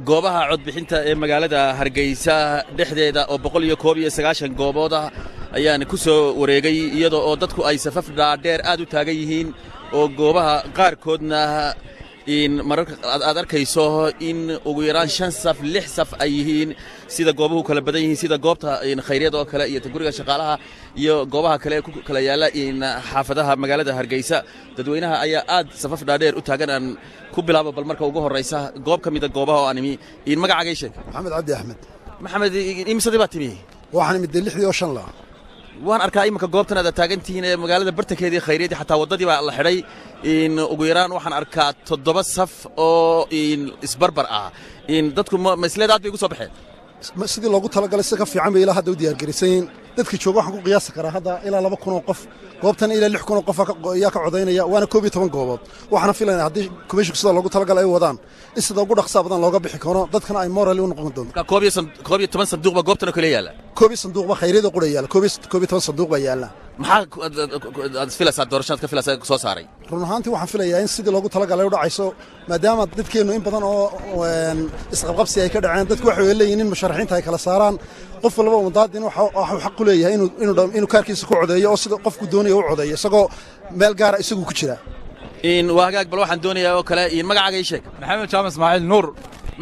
goobaha codbixinta ee magaalada Hargeysa dhexdeeda oo 191 goobood ah ayaan ku soo wareegay iyadoo oo dadku ay safaf dhaadheer aad u taagan yihiin oo goobaha qaar koodna in mararka aad arkayso in ugu yaraan 5 saf 6 saf ay yihiin sida goobuhu kala badan yihiin sida goobta in khayriyada oo kale iyo guriga shaqaalaha iyo goobaha kale ku kala yaala in xaafadaha magaalada Hargeysa dadweynaha ayaa aad safaf dhaadheer u taagan aan ku bilaabo bal marka ugu horeysa goob kamid ah goobaha oo animi in magacaaga ay sheeg maxamed imsadii baa timi waxaan mid 65 la waan arkaa imka goobtan aad taagantihiin ee magaalada bartankeedii khayriyada xataa wadadii baa la xidhay in ugu yaraan waxaan arkaa 7 saf oo in isbarbar ah in dadku mas'alaad bay ugu soo baxeen sidii loogu talagalay si ka fiican bay ilaa hadda u diyaar gareysayeen dadkii jooga waxaan ku qiyaasi karaa hadda ilaa 2,000 oo qof goobtan ilaa 6,000 oo qof ayaa ka codaynaya waana 12 goobood waxaana filaynaa haddii komishanka sida loogu talagalay ay wadaan in sida ugu dhaqso badan looga bixi karo dadkana ay moral u noqon doonto ka 12 sanduuq ba goobtan kale yaala 12 sanduuq ba khayriyada qura yaala 12 sanduuq ba yaala maxaa filaysaa doorashada ka filaysaa soo saaray run ahaantii waxaan filayaa in sidii loogu talagalay u dhacayso maadaama dadkeenu in badan oo isqabqabsi ay ka dhaceen dadku waxay leeyihiin in musharaxiinta ay kala saaraan qof walba mudaadin waxa xaq u leeyahay inuu kaarkiisa ku codeeyo oo sida qofku doonayo u codeeyo isagoo meel gaar ah isagu ku jira in waagaag bal waxaan doonayaa oo kale in magacaaga ii sheeg maxamed jaamac ismaaciil nuur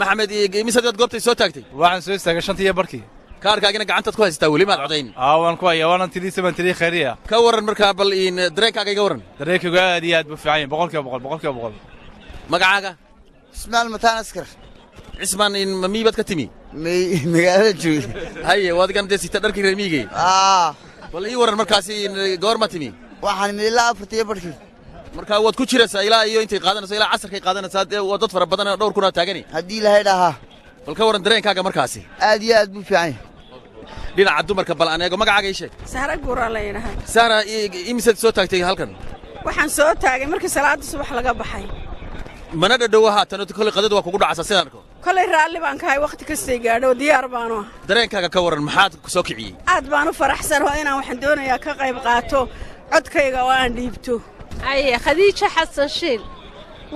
maxamed imisaad goobtay soo taagtay waxaan soo istaagay 5 barkii kaarkaagina gacantaad ku haystaa weli maad codayn waan ku hayaa waan tiri khayriya ka waran markaa bal in dareenkaaga iga waran dareenkaaga aad iyo aad buu fiican yahay 100% magacaaga ismaal mataan askar cismaan in mamiibad ka timi magaalada joog haye waadigan sita dharkii reer miigay bal ii waran markaasi goor ma timi waxaan ilaa 4 barkii markaa waad ku jiraysaa ilaa iyo intay qaadanayso ilaa casarkay qaadanaysaa dad fara badan dhowr kuna taagani haddii ilaahay dhahaa bal ka waran dareenkaaga markaasi aad iyo aad buu fiican yahay dhinaca dumarka bal aneego magacaaga ii sheeg sahra guura la yiraahdo sahra imisaad soo taagtay halkan waxaan soo taagay markii salaada subax laga baxay mana dhadhowaha tan kale qadad waa kugu dhacaysaa sidaan arko kale raalli baan kahay waqti kasta gaadho diyaar baan ah dareenkaaga ka waran maxaad ku soo kiciyay aad baan u faraxsanahay inaan waxaan doonayaa ka qayb qaato codkayga oo aan dhiibto ay khadiija xasan shiil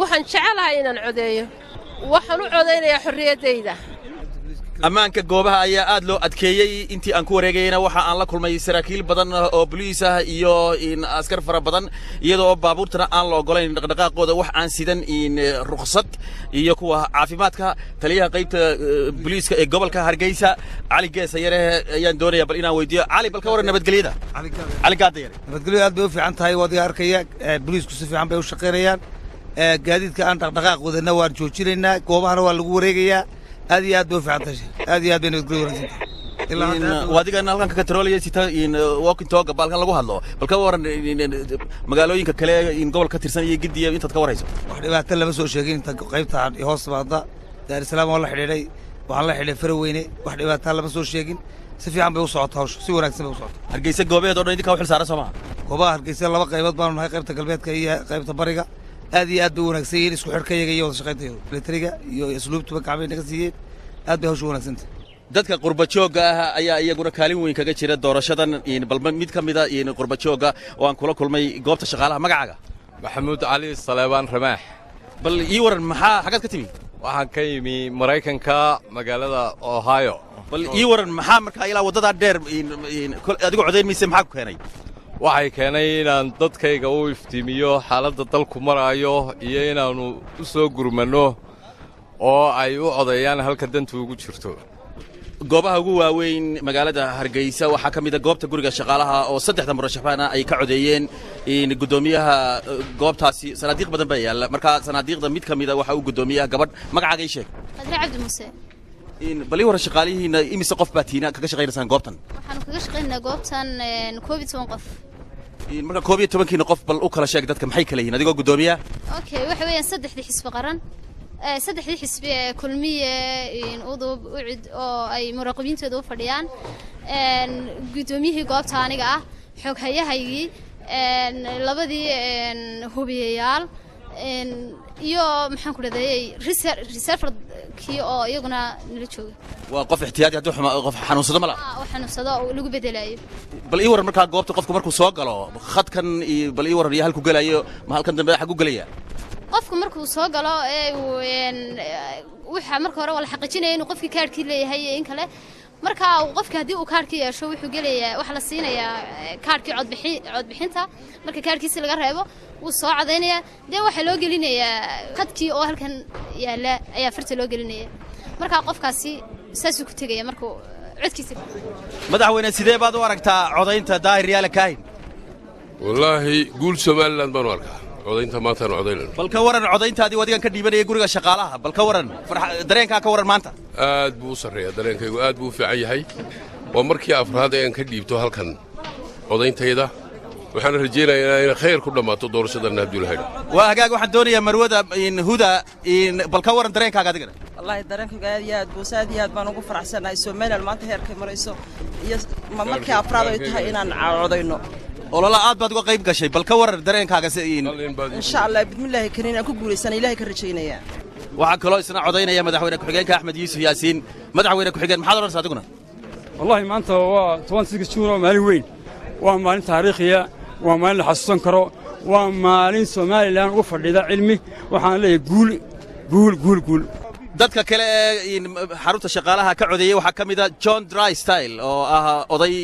waxaan jecelahay inaan codeeyo waxaan u codeynayaa xorriyadeyda ammaanka goobaha ayaa aad loo adkeeyay intii aan ku wareegayna waxa aan la kulmay saraakiil badan oo booliis ah iyo in askar fara badan iyadoo baabuurtana aan la ogolayn dhaqdhaqaaqooda wax aan sidan in ruqsad iyo kuwa caafimaadka taliyaha qaybta booliiska ee gobolka Hargeysa Cali Geesa yare ayaan doonayaa bal inaan weydiiyo Cali bal ka waran nabadgelyada Cali Gaada yare nabadgelyada aad bay u fiican tahay wadiga arkaya booliisku si fiican bay u shaqeynayaan gaadiidka aan dhaqdhaqaaqoodana waan joojinaynaa goobahana waa lagu wareegayaa aad iyo aad buu fiicantahay aad iyo aad bay nabadgelyo wanaagsan ilaa wadigan halkan ka controlaya sita in walking talk balkan lagu hadlo bal ka waran magaalooyinka kale in gobol ka tirsan iyo gidiya inta ka warayso wax dhibaato lama soo sheegin inta qaybta hoos baada Dar es Salaam wala xidhiidhay waxaan la xidhiidhay Faraweyne wax dhibaato lama soo sheegin si fiican bay u socotaa hawsha si wanaagsan bay u socotaa Hargeysa goobeed oo dhan idinka wax saaran Soomaa goobaha Hargeysa laba qaybood baan nahay qaybta galbeedka iyo qaybta bariga aad iyo aad bay wanaagsan yihiin isku xirkayaga iyo wada shaqaynteedu militariga iyo asluubtuba kacbay naga siiyeen aad bay hawsha wanaagsan dadka qurba jooga ah ayaa iyaguna kaalin weyn kaga jira doorashadan in balba mid kamida in qurba jooga oo aan kula kulmay goobta shaqaalaha magacaaga maxamuud cali Saleebaan Ramaax bal ii waran maxaa xagad ka timi waxaan ka yimi Mareykanka magaalada Ohio bal ii waran maxaa markaa ilaa wadada dheer adigu codeyn mise maxaa ku keenay waxay keenay inaan dadkayga u iftiimiyo xaaladda dalku maraayo iyo inaanu u soo gurmano oo ay u codeeyaan halka dantu ugu jirto goobaha ugu waaweyn magaalada Hargeysa waxa kamid ah goobta guriga shaqaalaha oo 3 murashaxaana ay ka codeeyeen in gudoomiyaha goobtaasi sanaadiiq badan baa yaala marka sanaadiiqda mid kamid ah waxa uu gudoomiyaha gabadh magacaaga ii sheeg Adra Cabdi Muuse in bali war shaqaalihiina imise qof baatiina kaga shaqeynaysan goobtan waxaan kaga shaqeynaa goobtan 12 qof in marka 12 qof bal u kala sheeg dadka maxay kala yihiin adigoo gudoomiyaha okay waxa weeyaan 3 xisbi qaran 3 xisbi kulmiye in udub ucid oo ay muraqabiintooda u fadhiyaan gudoomiyihii goobta aniga ah xog hayahaygi labadii hubiyayaal iyo maxaan ku raadayay reserve-kii oo iyaguna nala jooga waa qof ixtiyaadi hadduu qof xanuunsado ma laha oo xanuunsado oo lagu bedelayo bal ii waran markaa goobta qofku markuu soo galo khadkan bal ii waran iyo halku galayo ma halkan dambe xag u galaya qofku markuu soo galo waxa marka hore wala xaqiijinaya inuu qofkii kaarkii leeyahay in kale marka qofka hadii uu kaarkii yeesho wuxuu gelayaa waxa la siinayaa kaarkii codbixinta marka kaarkiisa laga reebo uu soo cadeynaya dee waxa loo gelinayaa qadkii oo halkan yaala ayaa farta loo gelinaya marka qofkaasi saas uu ku tagaya markuu codkiisa madaxweyne sidee baad u aragtaa codaynta daahir yaala kaahin wallaahi guul Soomaaliland baan u arkaa codaynta maanta codaynayno bal ka waran codayntaadii wadigan ka dhiibanaya guriga shaqaalaha bal ka waran dareenka ka waran maanta aad buu sareeyaa dareenkaygu aad buu fiican yahay waa markii afraad ee aan ka dhiibto halkan codayntayda waxaan rajeynayaa in khayr ku dhamaato doorashada Abdullahi waa hagaag waxaan doonayaa marwada in huda in bal ka waran dareenkaaga adigana wallahi dareenkayga aad buu saadiyaad baan ugu faraxsanahay Soomaaliland maanta heerkay marayso iyo markii afraad ay tahay inaan codayno olala aad baad uga qayb gashay bal ka waran dareenkaaga insha Allah bismillaahi kariin aan ku guuleysanay Ilaahay ka rajaynaya waxa kale oo isna codaynaya madaxweyne ku-xigeenka Axmed Yuusuf Yaasiin madaxweyne ku-xigeen maxaad oranaysaa adiguna wallahi maanta waa 26 Juun oo maalin weyn waa maalin taariikhiya waa maalin la xasuusan karo waa maalin Soomaaliland ugu fadhida cilmi waxaan leeyahay guul dadka kale ee xarunta shaqaalaha ka codeeyay waxa kamid ah John Drystyle oo ah oday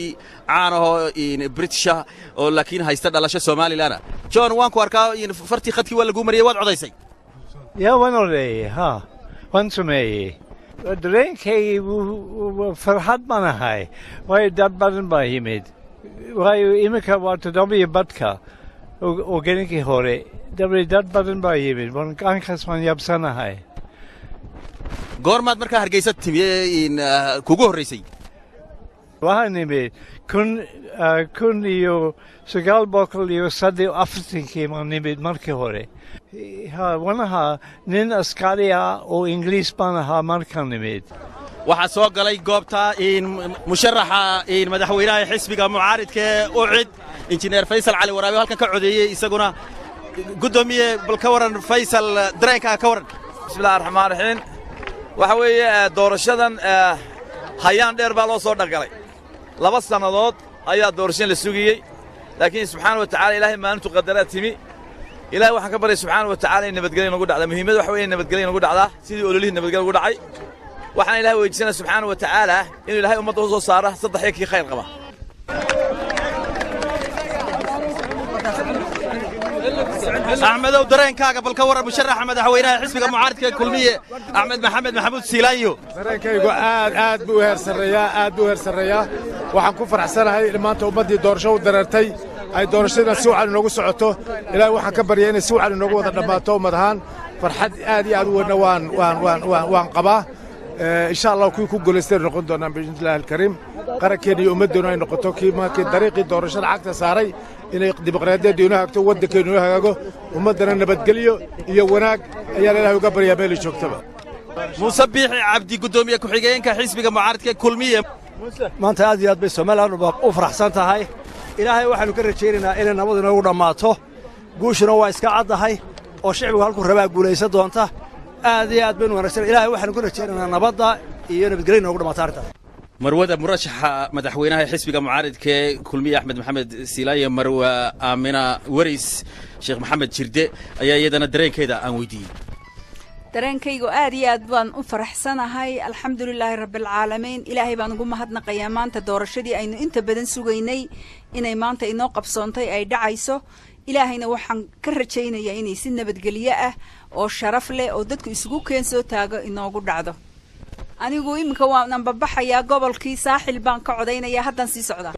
caan ah in British oo laakiin haysta dhalasho Soomaaliland John waan ku arkaa in fartii khadkii waa lagu mariyay waad codaysay yaa waan oday waan sameeyay dareenkay farxad baan ahay way dad badan baa yimid way imika waa toddobiyo badka oo gelinkii hore dad badan baa yimid waan kasban yabsanahay goormaad markaa Hargeysa timi in kugu horeysay waxaan nimid kun iyo 940 maan nimid markii hore wanaha nin askari ah oo Ingiriis baan ahaa markaan nimid waxaa soo galay goobta in musharaxa in madaxweynaha xisbiga mucaaridka u cid injineer Faysal Cali Waraabi halkan ka codeeyay isaguna gudoomiye bal ka waran Faysal dareenka ka waran bismillaahir rahmaanir rahiim waxa weeye doorashadan hayaan dheer baa loo soo dhagalay 2 sanadood ayaa doorashan la sugiyay laakiin subxaanahu wa ta'aala ilaahay maalintu qadara timi ilaahay waxaan ka baray subxaanahu wa ta'aala in nabadgelyo nagu dhacdo muhiimad waxa weeye nabadgelyo nagu dhacda sidii ololihi nabadgelyo ugu dhacay waxaan ilaahay weydiisanaa subxaanahu wa ta'aala inuu ilaahay ummadda u soo saaro saddex kii khayr qaba أحمد ودرينكاga bal ka waran musharaxa madaxweynaha xisbiga mucaaradka kulmiye Axmed Maxamed Maxamuud Siilaanyo dareenkaygu aad buu heer sareeyaa waxaan ku faraxsanahay maanta ummadii doorasho u dareertay ay doorashada si wacan noogu socoto ilaahay waxaan ka baryaa inay si wacan noogu wada dhamaato madahan farxad aad iyo aad u weyn waan qabaa insha Allah ku guuleystay noqon doonaan bismillaah alkariim qarankeena iyo ummadeena ay noqoto markii dariiqii doorashada cagta saaray inay dimuqraadiyadda inoo hagto waddankeena inoo hagaago ummadana nabadgelyo iyo wanaag ayaa ilaahay uga baryaa meel joogtaba Muuse Biixi Cabdi gudoomiye ku-xigeenka xisbiga mucaaradka kulmiye maanta aad iyo aad bay Soomaaliland u faraxsan tahay ilaahay waxaanu ka rajaynaynaa inay nabad inoogu dhammaato guushuna waa iska caddahay oo shicbigu halku rabaa guulaysan doonta aad iyo aad baynu wanaagsan ilaahay waxaanu ka rajaynaynaa nabadda iyo nabadgelyo inoogu dhammaato arrintaas marwada murashaxa madaxweynaha xisbiga mucaaradka kulmiye Axmed Maxamed Siilaanyo marwa Aamina Waris Sheekh Maxamed Jirde ayaa iyadana dareenkeeda aan weydiiyay dareenkaygu aad iyo aad baan u faraxsanahay alxamdulilaahi rabbil caalamiin ilaahay baan ugu mahadnaqayaa maanta doorashadii aynu inta badan sugaynay inay maanta inoo qabsoontay ay dhacayso ilaahayna waxaan ka rajaynayaa inay si nabadgelyo ah oo sharaf leh oo dadku isugu keen soo taago inoogu dhacdo anigu iminka waan ambabaxayaa gobolkii saaxil baan ka codaynayaa haddaan sii socdaa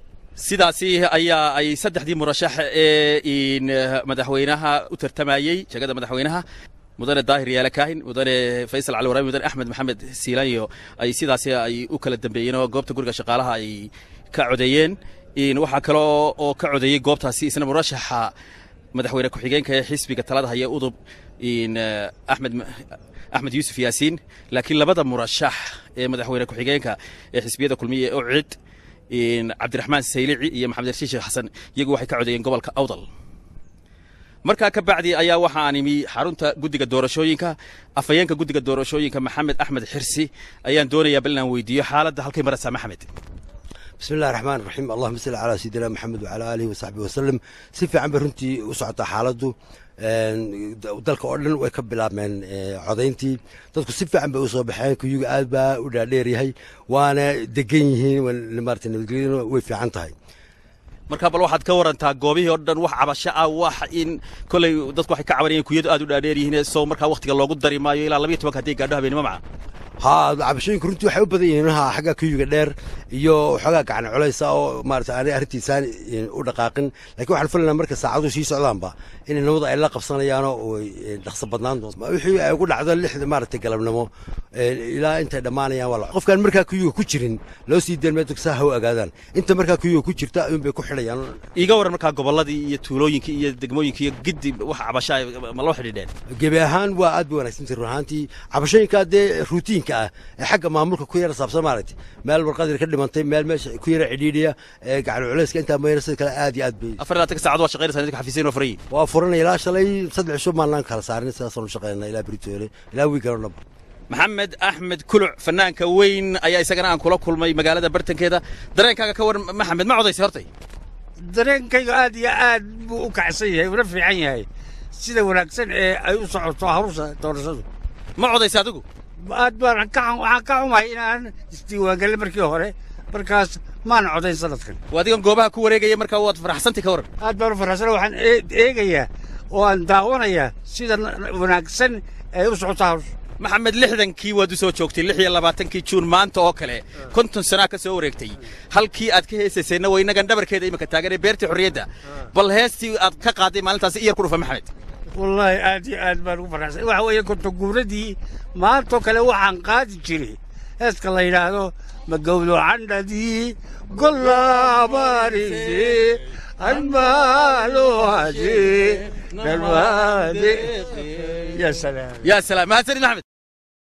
sidaasi ayaa ay saddexdii murashax ee in madaxweynaha u tartamayay jagada madaxweynaha mudane daahir yaala kaahin mudane Faysal Cali Waraabi mudane Axmed Maxamed Siilaanyo ay sidaasi ay u kala dambeeyeen oo goobta guriga shaqaalaha ay ka codeeyeen in waxa kale oo ka codeeyay goobtaasi isna murashaxa madaxweyne ku-xigeenka ee xisbiga talada haya udub in Axmed Yuusuf Yaasiin laakiin labada murashax ee madaxweyne ku-xigeenka ee xisbiyada kulmiye oo cid in Cabdiraxmaan Saylici iyo Maxamed Rashiid Xasan iyagu waxay ka codeeyeen gobolka Awdal markaa ka bacdi ayaa waxaan imi xarunta guddiga doorashooyinka afayeenka guddiga doorashooyinka Maxamed Axmed Xirsi ayaan doonayaa bal inaan weydiiyo xaaladda halkay maraysaa Maxamed بسم الله الرحمن الرحيم اللهم صل على سيدنا محمد وعلى آله وصحبه وسلم سيف عم برنتي وسعة حالته dalka oo dhan way ka bilaabmeen codayntii dadku si fiican bay u soo baxeen kuyuga aad baa u dhaadheer yahay waana degan yihiin maarata nabadgelyaduna way fiican tahay marka bal waxaad ka warantaa goobihii oo dhan wax cabasho ah wax in kolay dadku waxay ka cabanayeen kuyadu aad u dhaadheer yihiin soo markaa waqtiga loogu dari maayo ilaa 12 haddii gaadho habeenimo macaan ها cabashooyinku runtii waxay u badan yihiin xagga kuyuga dheer iyo xogaa gacan culaysa oo maarata aanay arrintiisaan u dhaqaaqin laakiin waxaan filaynaa marka saacadu sii socdaanba in nabada ay la qabsanayaan oo dhaqso badnaan doonto wixii ay ugu dhacdo 6 maarata galabnimo ilaa intay dhammaanayaan wala qofkan markaa kuyuga ku jirin loo sii deen meedku saa ha u agaadaan inta markaa kuyuga ku jirta in bay ku xidhayaan iiga waran markaa gobolladii iyo tuulooyinkii iyo degmooyinkii giddi wax cabasho ma loo xidhiidheen gebi ahaan waa aad u wanaagsan tahay ruuxaantii cabashooyinka dee routiinka xagga maamulka ku yara saabsan maaragtay meel warqadii ka dhimantay meel meesha ku yara cidhiidhiya gacan culayska inta meeyna sidoo kale aad iyo aad bay 24 saacad waa shaqeynaysaa dadka xafiiseen oo furay waa furanay ilaa shalay 3 cisho maalin kala saarin sidaas oo shaqeynaa ilaa Britoole ilaa wiigarno maxamed axmed kuluc fanaanka weyn ayaa isagana aan kula kulmay magaalada bartankeeda dareenkaaga ka war maxamed ma codaysay hortay dareenkayga aad iyo aad buu u kacsan yahay una fiican yahay sida wanaagsan ee ay u socoto hawsha doorashadu ma codaysay adigu aad baan waxaan ka xumahay inaan isdiiwaangelin markii hore markaas maan codayn sanadkan waa adigan goobaha ku wareegaya markaa waad faraxsantay ka waran aad baan u faraxsanahay waxaan eegayaa oo aan daawanayaa sida wanaagsan ee u socoto hawsha maxamed 60kii waad u soo joogtay 26kii juun maanta oo kale 50 sano ka soo wareegtay halkii aad ka heesaysayna waynagan dhabarkeeda imika taagan ee beertii xorriyadda bal heestii aad ka qaaday maalintaas iyar ku dhufa maxamed والله aad baan ugu faraxsan waxa weeye kunta guuradii maanta kale waxaan qaadi jiray heeska la yiraahdo magawlo candadii gollabarisi almaalo haji dalwadi ya salaam ma hasan maxamed